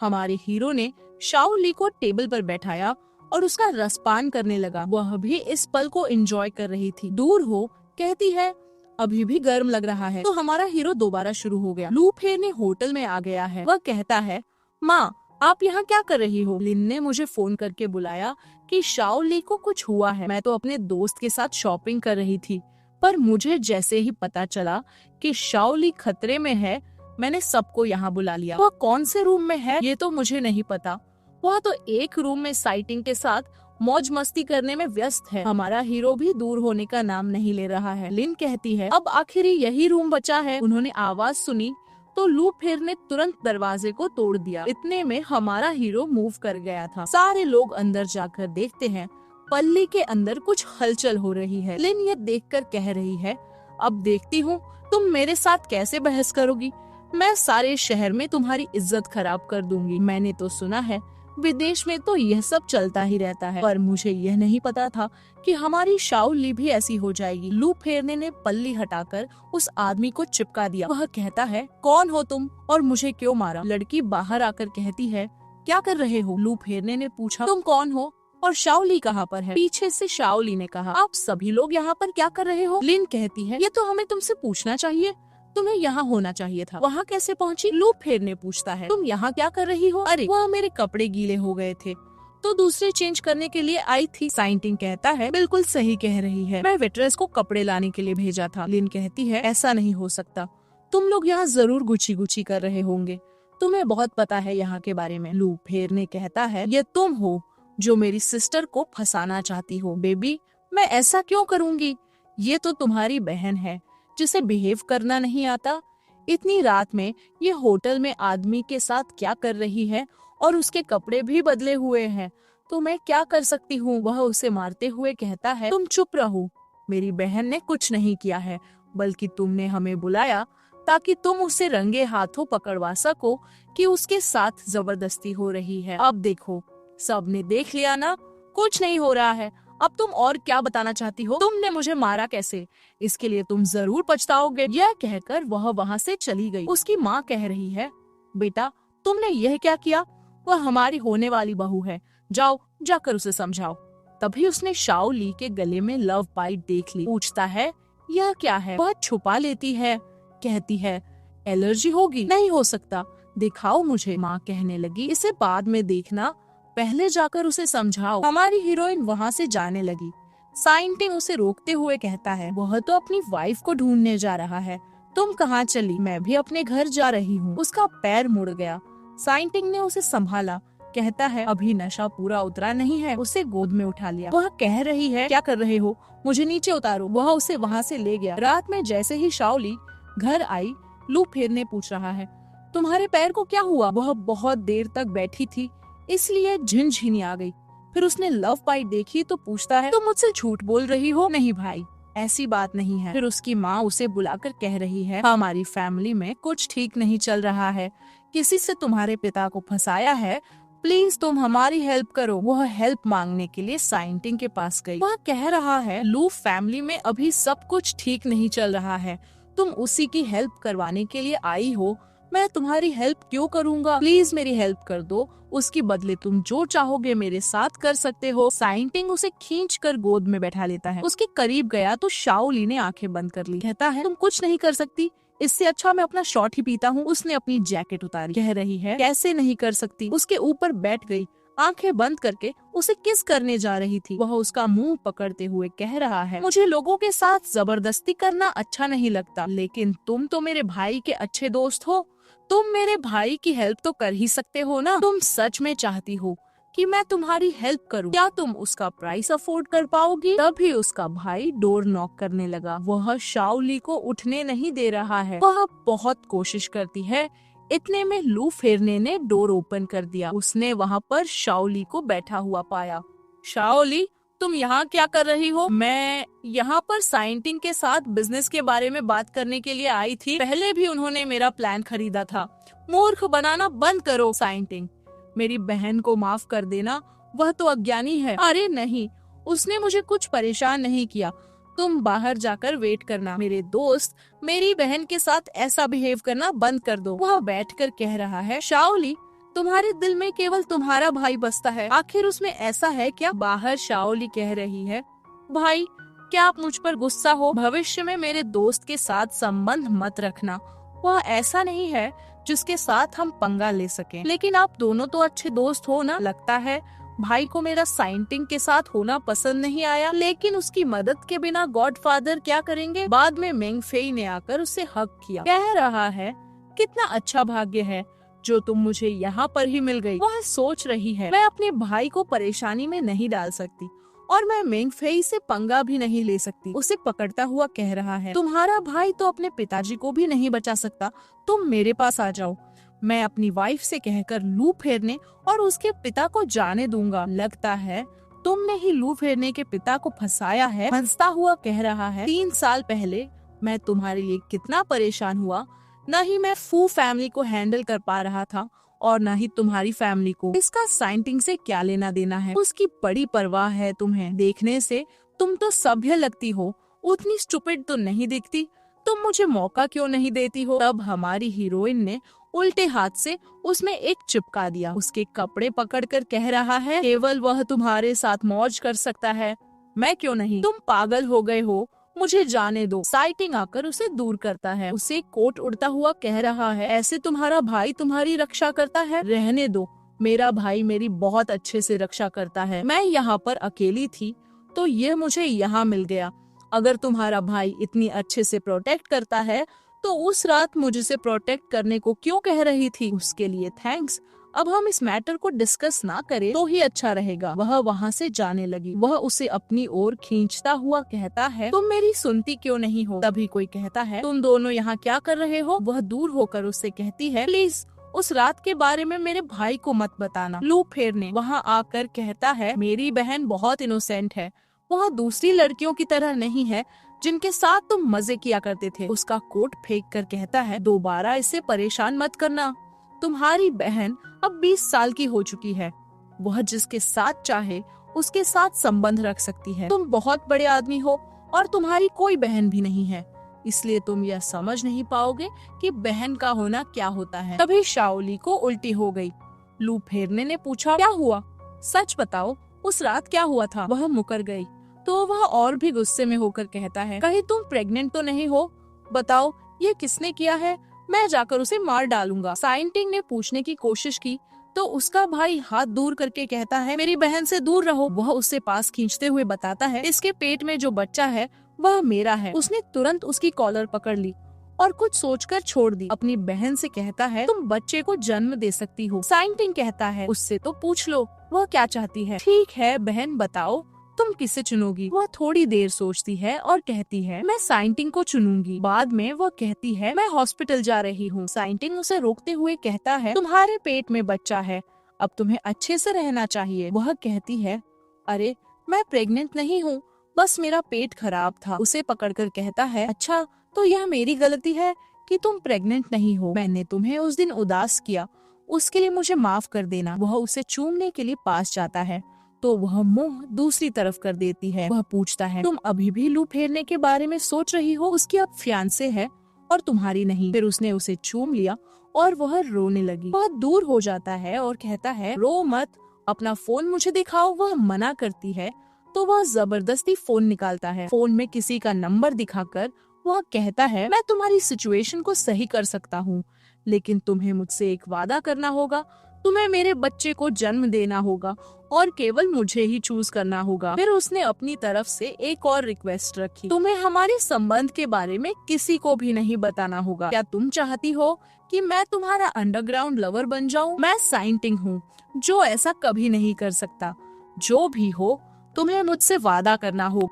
हमारे हीरो ने शाओली को टेबल पर बैठाया और उसका रसपान करने लगा। वह भी इस पल को एंजॉय कर रही थी। दूर हो कहती है अभी भी गर्म लग रहा है। तो हमारा हीरो दोबारा शुरू हो गया। लू फेरने होटल में आ गया है। वह कहता है माँ आप यहाँ क्या कर रही हो? लिन ने मुझे फोन करके बुलाया कि शाओली को कुछ हुआ है। मैं तो अपने दोस्त के साथ शॉपिंग कर रही थी, पर मुझे जैसे ही पता चला कि शाओली खतरे में है, मैंने सबको यहाँ बुला लिया। वह कौन से रूम में है ये तो मुझे नहीं पता। वह तो एक रूम में साइटिंग के साथ मौज मस्ती करने में व्यस्त है। हमारा हीरो भी दूर होने का नाम नहीं ले रहा है। लिन कहती है अब आखिर यही रूम बचा है। उन्होंने आवाज सुनी तो लू फेर ने तुरंत दरवाजे को तोड़ दिया। इतने में हमारा हीरो मूव कर गया था। सारे लोग अंदर जाकर देखते हैं पल्ली के अंदर कुछ हलचल हो रही है। लिन ये देखकर कह रही है अब देखती हूँ तुम मेरे साथ कैसे बहस करोगी। मैं सारे शहर में तुम्हारी इज्जत खराब कर दूंगी। मैंने तो सुना है विदेश में तो यह सब चलता ही रहता है, पर मुझे यह नहीं पता था कि हमारी शाओली भी ऐसी हो जाएगी। लू फेरने ने पल्ली हटाकर उस आदमी को चिपका दिया। वह कहता है कौन हो तुम और मुझे क्यों मारा? लड़की बाहर आकर कहती है क्या कर रहे हो? लू फेरने ने पूछा तुम कौन हो और शाओली कहाँ पर है? पीछे से शाओली ने कहा आप सभी लोग यहाँ पर क्या कर रहे हो? लिन कहती है ये तो हमें तुमसे पूछना चाहिए, तुम्हें यहाँ होना चाहिए था। वहाँ कैसे पहुँची? लू फेर ने पूछता है तुम यहाँ क्या कर रही हो? अरे वह मेरे कपड़े गीले हो गए थे तो दूसरे चेंज करने के लिए आई थी। साइंटिंग कहता है बिल्कुल सही कह रही है, मैं वेट्रेस को कपड़े लाने के लिए भेजा था। लिन कहती है ऐसा नहीं हो सकता, तुम लोग यहाँ जरूर गुची गुची कर रहे होंगे, तुम्हें बहुत पता है यहाँ के बारे में। लू फेर ने कहता है ये तुम हो जो मेरी सिस्टर को फंसाना चाहती हो। बेबी मैं ऐसा क्यों करूँगी? ये तो तुम्हारी बहन है जिसे बिहेव करना नहीं आता। इतनी रात में ये होटल में आदमी के साथ क्या कर रही है और उसके कपड़े भी बदले हुए हैं, तो मैं क्या कर सकती हूँ? वह उसे मारते हुए कहता है तुम चुप रहो, मेरी बहन ने कुछ नहीं किया है, बल्कि तुमने हमें बुलाया ताकि तुम उसे रंगे हाथों पकड़वा सको कि उसके साथ जबरदस्ती हो रही है। अब देखो सबने देख लिया ना, कुछ नहीं हो रहा है। अब तुम और क्या बताना चाहती हो? तुमने मुझे मारा कैसे? इसके लिए तुम जरूर पछताओगे। यह कहकर वह वहाँ से चली गई। उसकी माँ कह रही है बेटा तुमने यह क्या किया? वह हमारी होने वाली बहू है, जाओ जाकर उसे समझाओ। तभी उसने शाओली के गले में लव बाइट देख ली। पूछता है यह क्या है? वह छुपा लेती है, कहती है एलर्जी होगी। नहीं हो सकता, दिखाओ मुझे। माँ कहने लगी इसे बाद में देखना, पहले जाकर उसे समझाओ। हमारी हीरोइन वहाँ से जाने लगी। साइंटिंग उसे रोकते हुए कहता है वह तो अपनी वाइफ को ढूंढने जा रहा है, तुम कहाँ चली? मैं भी अपने घर जा रही हूँ। उसका पैर मुड़ गया। साइंटिंग ने उसे संभाला, कहता है अभी नशा पूरा उतरा नहीं है। उसे गोद में उठा लिया। वह कह रही है क्या कर रहे हो, मुझे नीचे उतारो। वह उसे वहाँ से ले गया। रात में जैसे ही शाओली घर आई, लू फेर ने पूछ रहा है तुम्हारे पैर को क्या हुआ? वह बहुत देर तक बैठी थी इसलिए झिनझिनी आ गई। फिर उसने लव बाइट देखी तो पूछता है तुम मुझसे झूठ बोल रही हो? नहीं भाई ऐसी बात नहीं है। फिर उसकी माँ उसे बुलाकर कह रही है हमारी फैमिली में कुछ ठीक नहीं चल रहा है, किसी से तुम्हारे पिता को फंसाया है, प्लीज तुम हमारी हेल्प करो। वह हेल्प मांगने के लिए साइंटिंग के पास गई। वह कह रहा है लू फैमिली में अभी सब कुछ ठीक नहीं चल रहा है, तुम उसी की हेल्प करवाने के लिए आई हो, मैं तुम्हारी हेल्प क्यों करूँगा? प्लीज मेरी हेल्प कर दो, उसकी बदले तुम जो चाहोगे मेरे साथ कर सकते हो। साइंटिंग उसे खींचकर गोद में बैठा लेता है। उसके करीब गया तो शाओली ने आंखें बंद कर ली। कहता है तुम कुछ नहीं कर सकती, इससे अच्छा मैं अपना शॉट ही पीता हूँ। उसने अपनी जैकेट उतारी। कह रही है कैसे नहीं कर सकती? उसके ऊपर बैठ गई, आंखें बंद करके उसे किस करने जा रही थी। वह उसका मुंह पकड़ते हुए कह रहा है मुझे लोगों के साथ जबरदस्ती करना अच्छा नहीं लगता, लेकिन तुम तो मेरे भाई के अच्छे दोस्त हो, तुम मेरे भाई की हेल्प तो कर ही सकते हो ना? तुम सच में चाहती हो कि मैं तुम्हारी हेल्प करूं? क्या तुम उसका प्राइस अफोर्ड कर पाओगी? तभी उसका भाई डोर नॉक करने लगा। वह शाओली को उठने नहीं दे रहा है। वह बहुत कोशिश करती है। इतने में लू फेरने ने डोर ओपन कर दिया। उसने वहाँ पर शाओली को बैठा हुआ पाया। शाओली तुम यहाँ क्या कर रही हो? मैं यहाँ पर साइंटिंग के साथ बिजनेस के बारे में बात करने के लिए आई थी। पहले भी उन्होंने मेरा प्लान खरीदा था। मूर्ख बनाना बंद करो। साइंटिंग मेरी बहन को माफ कर देना, वह तो अज्ञानी है। अरे नहीं, उसने मुझे कुछ परेशान नहीं किया, तुम बाहर जाकर वेट करना। मेरे दोस्त मेरी बहन के साथ ऐसा बिहेव करना बंद कर दो। वह बैठकर कह रहा है शाओली तुम्हारे दिल में केवल तुम्हारा भाई बसता है, आखिर उसमें ऐसा है क्या? बाहर शाओली कह रही है, भाई क्या आप मुझ पर गुस्सा हो? भविष्य में मेरे दोस्त के साथ संबंध मत रखना, वह ऐसा नहीं है जिसके साथ हम पंगा ले सकें। लेकिन आप दोनों तो अच्छे दोस्त हो ना? लगता है भाई को मेरा साइंटिंग के साथ होना पसंद नहीं आया, लेकिन उसकी मदद के बिना गॉडफादर क्या करेंगे? बाद में मेंग फेई ने आकर उसे हक किया, कह रहा है कितना अच्छा भाग्य है जो तुम मुझे यहाँ पर ही मिल गई। वह सोच रही है मैं अपने भाई को परेशानी में नहीं डाल सकती और मैं मेंग फेई से पंगा भी नहीं ले सकती। उसे पकड़ता हुआ कह रहा है, तुम्हारा भाई तो अपने पिताजी को भी नहीं बचा सकता, तुम मेरे पास आ जाओ। मैं अपनी वाइफ से कहकर लू फेरने और उसके पिता को जाने दूंगा। लगता है तुमने ही लू फेरने के पिता को फंसाया है। हंसता हुआ कह रहा है, 3 साल पहले मैं तुम्हारे लिए कितना परेशान हुआ। न ही मैं फू फैमिली को हैंडल कर पा रहा था और न ही तुम्हारी फैमिली को। इसका साइंटिंग से क्या लेना देना है? उसकी बड़ी परवाह है तुम्हें। देखने से तुम तो सभ्य लगती हो, उतनी स्टूपिड तो नहीं दिखती। तुम मुझे मौका क्यों नहीं देती हो? तब हमारी हीरोइन ने उल्टे हाथ से उसमें एक चिपका दिया। उसके कपड़े पकड़कर कह रहा है, केवल वह तुम्हारे साथ मौज कर सकता है, मैं क्यों नहीं? तुम पागल हो गए हो, मुझे जाने दो। साइंटिंग आकर उसे दूर करता है। उसे कोट उड़ता हुआ कह रहा है, ऐसे तुम्हारा भाई तुम्हारी रक्षा करता है? रहने दो, मेरा भाई मेरी बहुत अच्छे से रक्षा करता है। मैं यहाँ पर अकेली थी तो ये मुझे यहाँ मिल गया। अगर तुम्हारा भाई इतनी अच्छे से प्रोटेक्ट करता है तो उस रात मुझसे प्रोटेक्ट करने को क्यों कह रही थी? उसके लिए थैंक्स। अब हम इस मैटर को डिस्कस ना करें तो ही अच्छा रहेगा। वह वहाँ से जाने लगी। वह उसे अपनी ओर खींचता हुआ कहता है, तुम मेरी सुनती क्यों नहीं हो? तभी कोई कहता है, तुम दोनों यहाँ क्या कर रहे हो? वह दूर होकर उससे कहती है, प्लीज उस रात के बारे में मेरे भाई को मत बताना। लू फेरने वहाँ आकर कहता है, मेरी बहन बहुत इनोसेंट है, वह दूसरी लड़कियों की तरह नहीं है जिनके साथ तुम मजे किया करते थे। उसका कोट फेंक कर कहता है, दोबारा इसे परेशान मत करना। तुम्हारी बहन अब 20 साल की हो चुकी है, वह जिसके साथ चाहे उसके साथ संबंध रख सकती है। तुम बहुत बड़े आदमी हो और तुम्हारी कोई बहन भी नहीं है, इसलिए तुम यह समझ नहीं पाओगे कि बहन का होना क्या होता है। तभी शाओली को उल्टी हो गई। लू फेरने ने पूछा, क्या हुआ? सच बताओ, उस रात क्या हुआ था? वह मुकर गई तो वह और भी गुस्से में होकर कहता है, कहीं तुम प्रेग्नेंट तो नहीं हो? बताओ ये किसने किया है? मैं जाकर उसे मार डालूंगा। साइंटिंग ने पूछने की कोशिश की तो उसका भाई हाथ दूर करके कहता है, मेरी बहन से दूर रहो। वह उसे पास खींचते हुए बताता है, इसके पेट में जो बच्चा है वह मेरा है। उसने तुरंत उसकी कॉलर पकड़ ली और कुछ सोचकर छोड़ दी। अपनी बहन से कहता है, तुम बच्चे को जन्म दे सकती हो। साइंटिंग कहता है, उससे तो पूछ लो वह क्या चाहती है। ठीक है बहन, बताओ तुम किसे चुनोगी? वह थोड़ी देर सोचती है और कहती है, मैं साइंटिंग को चुनूंगी। बाद में वह कहती है, मैं हॉस्पिटल जा रही हूँ। साइंटिंग उसे रोकते हुए कहता है, तुम्हारे पेट में बच्चा है, अब तुम्हें अच्छे से रहना चाहिए। वह कहती है, अरे मैं प्रेग्नेंट नहीं हूँ, बस मेरा पेट खराब था। उसे पकड़कर कहता है, अच्छा तो यह मेरी गलती है कि तुम प्रेग्नेंट नहीं हो। मैंने तुम्हें उस दिन उदास किया, उसके लिए मुझे माफ कर देना। वह उसे चूमने के लिए पास जाता है तो वह मुंह दूसरी तरफ कर देती है। वह पूछता है, तुम अभी भी लू फेरने के बारे में सोच रही हो? उसकी अब फियांसे है और तुम्हारी नहीं। फिर उसने उसे चूम लिया और वह रोने लगी। वह दूर हो जाता है और कहता है, रो मत, अपना फोन मुझे दिखाओ। वह मना करती है तो वह जबरदस्ती फोन निकालता है। फोन में किसी का नंबर दिखाकर वह कहता है, मैं तुम्हारी सिचुएशन को सही कर सकता हूँ, लेकिन तुम्हें मुझसे एक वादा करना होगा। तुम्हें मेरे बच्चे को जन्म देना होगा और केवल मुझे ही चूज करना होगा। फिर उसने अपनी तरफ से एक और रिक्वेस्ट रखी, तुम्हें हमारे संबंध के बारे में किसी को भी नहीं बताना होगा। क्या तुम चाहती हो कि मैं तुम्हारा अंडरग्राउंड लवर बन जाऊं? मैं साइंटिंग हूँ जो ऐसा कभी नहीं कर सकता। जो भी हो तुम्हें मुझसे वादा करना होगा।